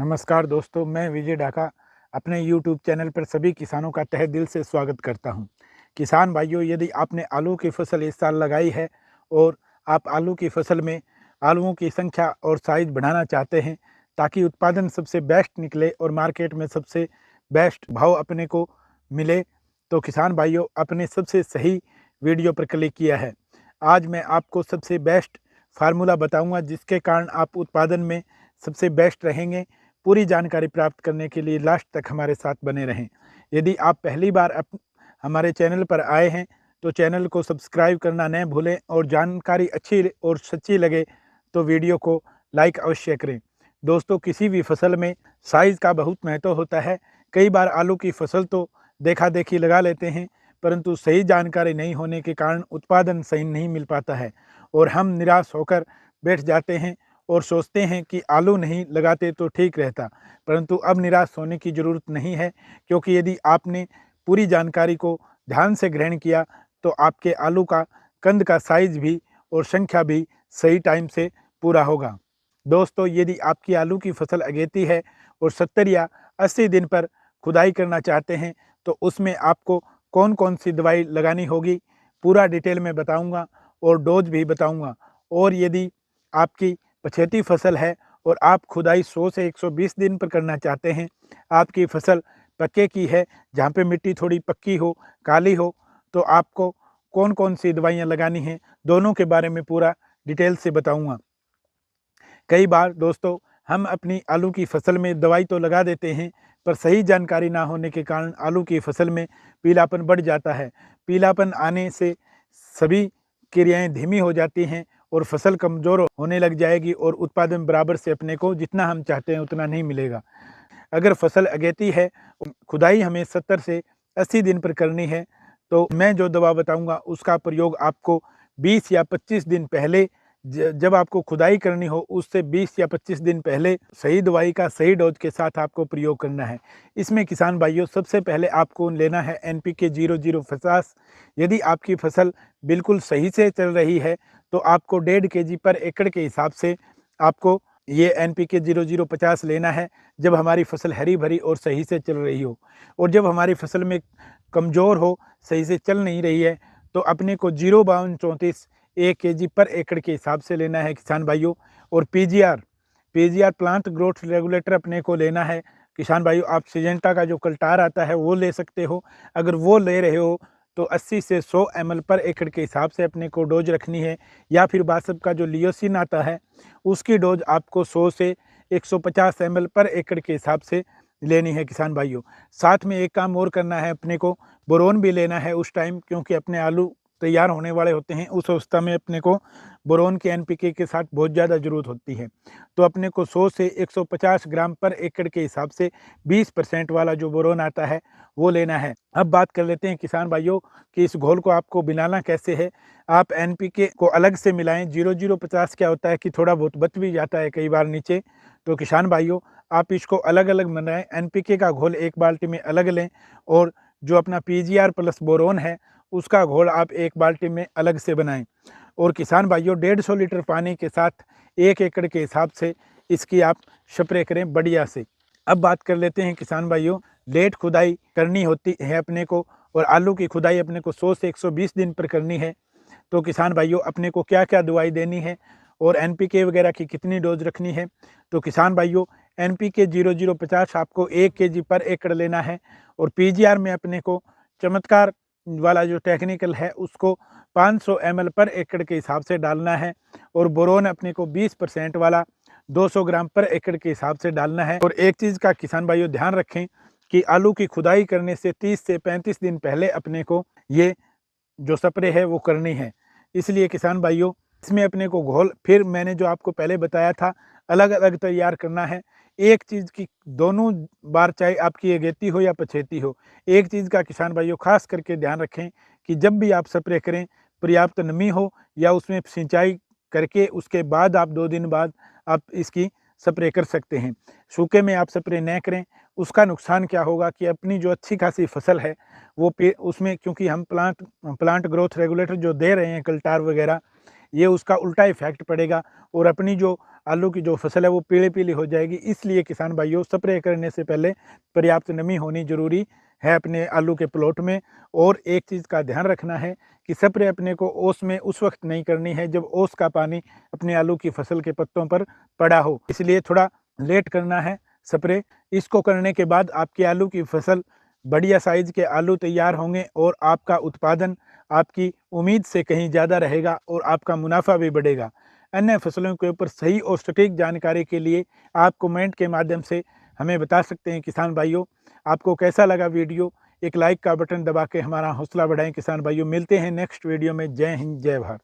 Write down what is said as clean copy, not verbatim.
नमस्कार दोस्तों, मैं विजय डाका अपने YouTube चैनल पर सभी किसानों का तहे दिल से स्वागत करता हूं। किसान भाइयों, यदि आपने आलू की फसल इस साल लगाई है और आप आलू की फसल में आलूओं की संख्या और साइज बढ़ाना चाहते हैं ताकि उत्पादन सबसे बेस्ट निकले और मार्केट में सबसे बेस्ट भाव अपने को मिले, तो किसान भाइयों अपने सबसे सही वीडियो पर क्लिक किया है। आज मैं आपको सबसे बेस्ट फार्मूला बताऊँगा जिसके कारण आप उत्पादन में सबसे बेस्ट रहेंगे। पूरी जानकारी प्राप्त करने के लिए लास्ट तक हमारे साथ बने रहें। यदि आप पहली बार हमारे चैनल पर आए हैं तो चैनल को सब्सक्राइब करना न भूलें और जानकारी अच्छी और सच्ची लगे तो वीडियो को लाइक अवश्य करें। दोस्तों, किसी भी फसल में साइज़ का बहुत महत्व होता है। कई बार आलू की फसल तो देखा देखी लगा लेते हैं, परंतु सही जानकारी नहीं होने के कारण उत्पादन सही नहीं मिल पाता है और हम निराश होकर बैठ जाते हैं और सोचते हैं कि आलू नहीं लगाते तो ठीक रहता। परंतु अब निराश होने की ज़रूरत नहीं है, क्योंकि यदि आपने पूरी जानकारी को ध्यान से ग्रहण किया तो आपके आलू का कंद का साइज भी और संख्या भी सही टाइम से पूरा होगा। दोस्तों, यदि आपकी आलू की फसल अगेती है और 70 या 80 दिन पर खुदाई करना चाहते हैं तो उसमें आपको कौन कौन सी दवाई लगानी होगी पूरा डिटेल में बताऊंगा और डोज भी बताऊंगा। और यदि आपकी पछेती फसल है और आप खुदाई 100 से 120 दिन पर करना चाहते हैं, आपकी फसल पक्के की है जहाँ पे मिट्टी थोड़ी पक्की हो, काली हो, तो आपको कौन कौन सी दवाइयाँ लगानी हैं दोनों के बारे में पूरा डिटेल से बताऊंगा। कई बार दोस्तों हम अपनी आलू की फसल में दवाई तो लगा देते हैं, पर सही जानकारी ना होने के कारण आलू की फसल में पीलापन बढ़ जाता है। पीलापन आने से सभी क्रियाएं धीमी हो जाती हैं और फसल कमज़ोर होने लग जाएगी और उत्पादन बराबर से अपने को जितना हम चाहते हैं उतना नहीं मिलेगा। अगर फसल अगेती है, खुदाई हमें 70 से 80 दिन पर करनी है, तो मैं जो दवा बताऊंगा उसका प्रयोग आपको 20 या 25 दिन पहले, जब आपको खुदाई करनी हो उससे 20 या 25 दिन पहले सही दवाई का सही डोज के साथ आपको प्रयोग करना है। इसमें किसान भाइयों सबसे पहले आपको लेना है NPK 0050। यदि आपकी फसल बिल्कुल सही से चल रही है तो आपको 1.5 kg पर एकड़ के हिसाब से आपको ये NPK 0050 लेना है जब हमारी फसल हरी भरी और सही से चल रही हो। और जब हमारी फसल में कमज़ोर हो, सही से चल नहीं रही है, तो अपने को 05234 1 kg पर एकड़ के हिसाब से लेना है किसान भाइयों। और PGR प्लांट ग्रोथ रेगुलेटर अपने को लेना है किसान भाइयों। आप सिजेंटा का जो कल्टार आता है वो ले सकते हो। अगर वो ले रहे हो तो 80 से 100 ml पर एकड़ के हिसाब से अपने को डोज रखनी है, या फिर बासप का जो लियोसिन आता है उसकी डोज आपको 100 से 150 ml पर एकड़ के हिसाब से लेनी है किसान भाइयों। साथ में एक काम और करना है, अपने को बोरोन भी लेना है उस टाइम, क्योंकि अपने आलू तैयार होने वाले होते हैं। उस अवस्था में अपने को बोरोन के NPK के साथ बहुत ज़्यादा ज़रूरत होती है। तो अपने को 100 से 150 ग्राम पर एकड़ के हिसाब से 20% वाला जो बोरोन आता है वो लेना है। अब बात कर लेते हैं किसान भाइयों कि इस घोल को आपको मिलाना कैसे है। आप NPK को अलग से मिलाएं। 0050 क्या होता है कि थोड़ा बहुत बच भी जाता है कई बार नीचे, तो किसान भाइयों आप इसको अलग अलग बनाएं। NPK का घोल एक बाल्टी में अलग लें और जो अपना PGR प्लस बोरोन है उसका घोल आप एक बाल्टी में अलग से बनाएं। और किसान भाइयों 150 लीटर पानी के साथ 1 एकड़ के हिसाब से इसकी आप स्प्रे करें बढ़िया से। अब बात कर लेते हैं किसान भाइयों, लेट खुदाई करनी होती है अपने को और आलू की खुदाई अपने को 100 से 120 दिन पर करनी है, तो किसान भाइयों अपने को क्या क्या दवाई देनी है और NPK वगैरह की कितनी डोज रखनी है। तो किसान भाइयों NPK 0050 आपको 1 kg पर एकड़ लेना है और PGR में अपने को चमत्कार वाला जो टेक्निकल है उसको 500 ml पर एकड़ के हिसाब से डालना है। और बोरोन अपने को 20% वाला 200 ग्राम पर एकड़ के हिसाब से डालना है। और एक चीज़ का किसान भाइयों ध्यान रखें कि आलू की खुदाई करने से 30 से 35 दिन पहले अपने को ये जो स्प्रे है वो करनी है। इसलिए किसान भाइयों इसमें अपने को घोल फिर मैंने जो आपको पहले बताया था अलग अलग तैयार करना है। एक चीज़ की दोनों बार, चाहे आपकी अगेती हो या पछेती हो, एक चीज़ का किसान भाइयों खास करके ध्यान रखें कि जब भी आप स्प्रे करें पर्याप्त नमी हो या उसमें सिंचाई करके उसके बाद आप 2 दिन बाद आप इसकी स्प्रे कर सकते हैं। सूखे में आप स्प्रे न करें। उसका नुकसान क्या होगा कि अपनी जो अच्छी खासी फसल है वो उसमें, क्योंकि हम प्लांट ग्रोथ रेगुलेटर जो दे रहे हैं कल्टार वगैरह, ये उसका उल्टा इफेक्ट पड़ेगा और अपनी जो आलू की जो फसल है वो पीली हो जाएगी। इसलिए किसान भाइयों, स्प्रे करने से पहले पर्याप्त नमी होनी ज़रूरी है अपने आलू के प्लॉट में। और एक चीज़ का ध्यान रखना है कि स्प्रे अपने को ओस में उस वक्त नहीं करनी है जब ओस का पानी अपने आलू की फसल के पत्तों पर पड़ा हो, इसलिए थोड़ा लेट करना है स्प्रे। इसको करने के बाद आपकी आलू की फसल बढ़िया साइज़ के आलू तैयार होंगे और आपका उत्पादन आपकी उम्मीद से कहीं ज़्यादा रहेगा और आपका मुनाफा भी बढ़ेगा। अन्य फसलों के ऊपर सही और सटीक जानकारी के लिए आप कमेंट के माध्यम से हमें बता सकते हैं किसान भाइयों। आपको कैसा लगा वीडियो? एक लाइक का बटन दबा के हमारा हौसला बढ़ाएं किसान भाइयों। मिलते हैं नेक्स्ट वीडियो में। जय हिंद, जय भारत।